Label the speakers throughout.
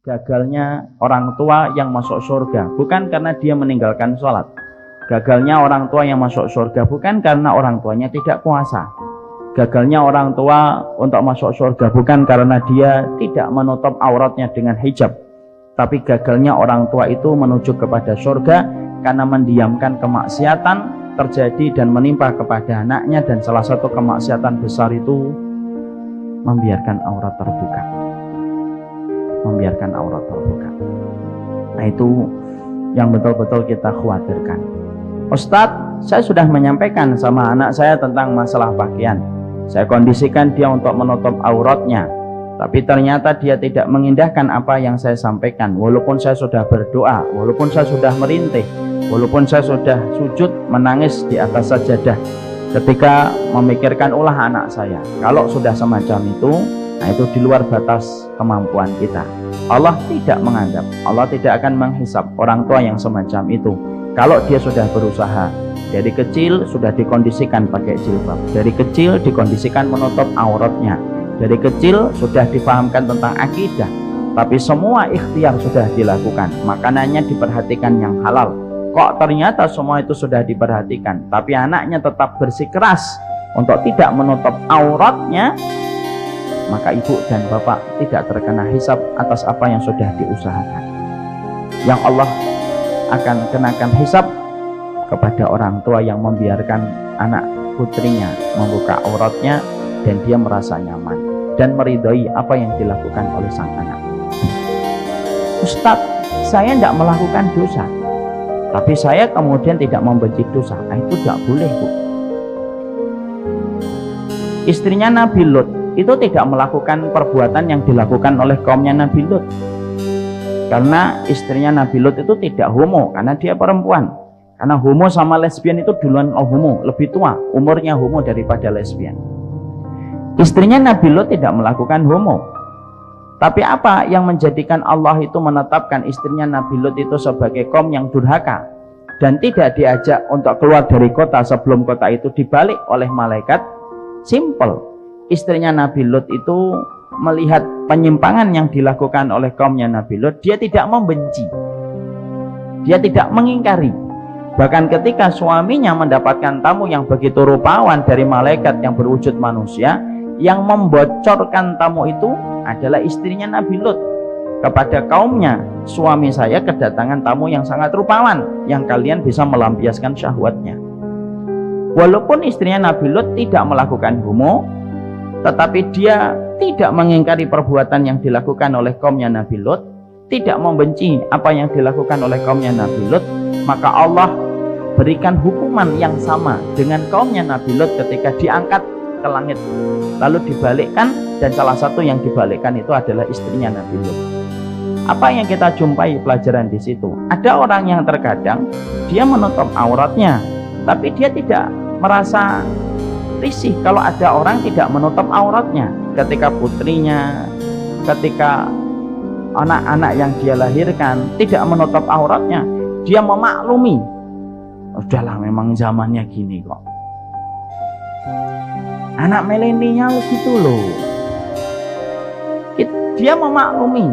Speaker 1: Gagalnya orang tua yang masuk surga bukan karena dia meninggalkan sholat. Gagalnya orang tua yang masuk surga bukan karena orang tuanya tidak puasa. Gagalnya orang tua untuk masuk surga bukan karena dia tidak menutup auratnya dengan hijab. Tapi gagalnya orang tua itu menuju kepada surga karena mendiamkan kemaksiatan terjadi dan menimpa kepada anaknya, dan salah satu kemaksiatan besar itu membiarkan aurat terbuka. Membiarkan aurat terbuka. Nah, itu yang betul-betul kita khawatirkan. Ustadz, saya sudah menyampaikan sama anak saya tentang masalah pakaian. Saya kondisikan dia untuk menutup auratnya, tapi ternyata dia tidak mengindahkan apa yang saya sampaikan. Walaupun saya sudah berdoa, walaupun saya sudah merintih, walaupun saya sudah sujud menangis di atas sajadah ketika memikirkan ulah anak saya. Kalau sudah semacam itu, nah itu di luar batas kemampuan kita. Allah tidak menganggap, Allah tidak akan menghisap orang tua yang semacam itu. Kalau dia sudah berusaha dari kecil, sudah dikondisikan pakai jilbab, dari kecil dikondisikan menutup auratnya, dari kecil sudah difahamkan tentang akidah, tapi semua ikhtiar sudah dilakukan, makanannya diperhatikan yang halal. Kok ternyata semua itu sudah diperhatikan, tapi anaknya tetap bersikeras untuk tidak menutup auratnya, maka ibu dan bapak tidak terkena hisab atas apa yang sudah diusahakan. Yang Allah akan kenakan hisab kepada orang tua yang membiarkan anak putrinya membuka auratnya dan dia merasa nyaman dan meridhoi apa yang dilakukan oleh sang anak. Ustadz, saya tidak melakukan dosa, tapi saya kemudian tidak membenci dosa. Nah, itu tidak boleh, Bu. Istrinya Nabi Lut itu tidak melakukan perbuatan yang dilakukan oleh kaumnya Nabi Lut, karena istrinya Nabi Lut itu tidak homo, karena dia perempuan. Karena homo sama lesbian itu duluan homo, lebih tua umurnya homo daripada lesbian. Istrinya Nabi Lut tidak melakukan homo. Tapi apa yang menjadikan Allah itu menetapkan istrinya Nabi Lut itu sebagai kaum yang durhaka dan tidak diajak untuk keluar dari kota sebelum kota itu dibalik oleh malaikat? Simple. Istrinya Nabi Lut itu melihat penyimpangan yang dilakukan oleh kaumnya Nabi Lut, dia tidak membenci, dia tidak mengingkari. Bahkan ketika suaminya mendapatkan tamu yang begitu rupawan dari malaikat yang berwujud manusia, yang membocorkan tamu itu adalah istrinya Nabi Lut kepada kaumnya, suami saya kedatangan tamu yang sangat rupawan yang kalian bisa melampiaskan syahwatnya. Walaupun istrinya Nabi Lut tidak melakukan homo, tetapi dia tidak mengingkari perbuatan yang dilakukan oleh kaumnya Nabi Lut, tidak membenci apa yang dilakukan oleh kaumnya Nabi Lut, maka Allah berikan hukuman yang sama dengan kaumnya Nabi Lut ketika diangkat ke langit lalu dibalikkan, dan salah satu yang dibalikkan itu adalah istrinya Nabi Lut. Apa yang kita jumpai pelajaran di situ? Ada orang yang terkadang dia menutup auratnya, tapi dia tidak merasa risih kalau ada orang tidak menutup auratnya. Ketika putrinya, ketika anak-anak yang dia lahirkan tidak menutup auratnya, dia memaklumi, udahlah memang zamannya gini kok. Anak milenial gitu loh. Dia memaklumi,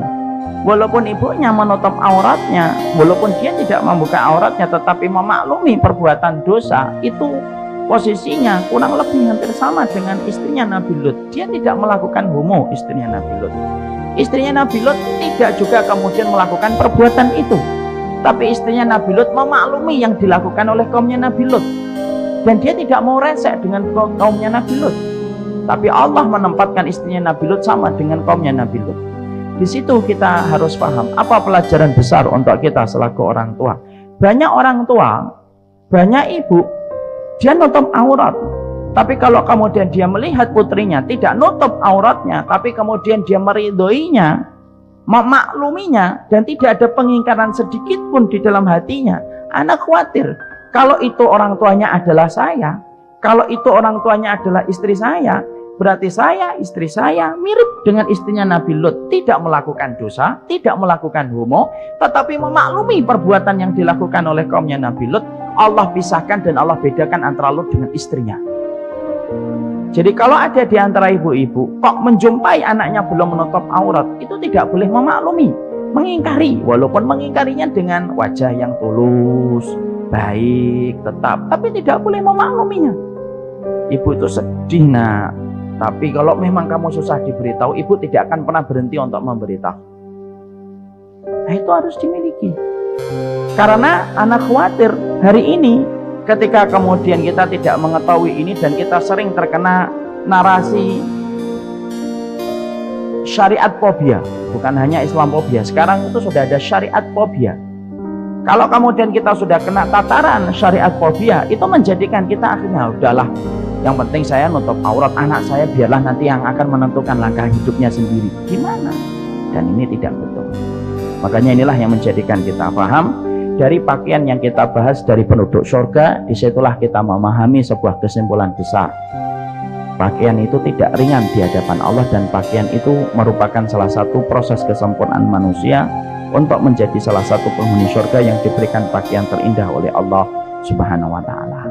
Speaker 1: walaupun ibunya menutup auratnya, walaupun dia tidak membuka auratnya, tetapi memaklumi perbuatan dosa itu. Posisinya kurang lebih hampir sama dengan istrinya Nabi Lut. Dia tidak melakukan homo, istrinya Nabi Lut. Istrinya Nabi Lut tidak juga kemudian melakukan perbuatan itu, tapi istrinya Nabi Lut memaklumi yang dilakukan oleh kaumnya Nabi Lut, dan dia tidak mau resek dengan kaumnya Nabi Lut. Tapi Allah menempatkan istrinya Nabi Lut sama dengan kaumnya Nabi Lut. Di situ kita harus paham apa pelajaran besar untuk kita selaku orang tua. Banyak orang tua, banyak ibu, dia nutup aurat, tapi kalau kemudian dia melihat putrinya tidak nutup auratnya, tapi kemudian dia meridhoinya, memakluminya, dan tidak ada pengingkaran sedikit pun di dalam hatinya, anak khawatir kalau itu orang tuanya adalah saya, kalau itu orang tuanya adalah istri saya, berarti saya, istri saya mirip dengan istrinya Nabi Lut, tidak melakukan dosa, tidak melakukan homo, tetapi memaklumi perbuatan yang dilakukan oleh kaumnya Nabi Lut. Allah pisahkan dan Allah bedakan antara Lut dengan istrinya. Jadi kalau ada di antara ibu-ibu kok menjumpai anaknya belum menutup aurat, itu tidak boleh memaklumi, mengingkari, walaupun mengingkarinya dengan wajah yang tulus, baik, tetap, tapi tidak boleh memakluminya. Ibu itu sedih nak, tapi kalau memang kamu susah diberitahu, ibu tidak akan pernah berhenti untuk memberitahu. Nah itu harus dimiliki, karena anak khawatir hari ini ketika kemudian kita tidak mengetahui ini dan kita sering terkena narasi syariat fobia, bukan hanya Islam fobia, sekarang itu sudah ada syariat fobia. Kalau kemudian kita sudah kena tataran syariat fobia, itu menjadikan kita akhirnya udahlah, yang penting saya nutup aurat anak saya, biarlah nanti yang akan menentukan langkah hidupnya sendiri. Gimana? Dan ini tidak betul. Makanya inilah yang menjadikan kita paham dari pakaian yang kita bahas dari penduduk surga. Disitulah kita memahami sebuah kesimpulan besar. Pakaian itu tidak ringan di hadapan Allah, dan pakaian itu merupakan salah satu proses kesempurnaan manusia untuk menjadi salah satu penghuni surga yang diberikan pakaian terindah oleh Allah Subhanahu wa Ta'ala.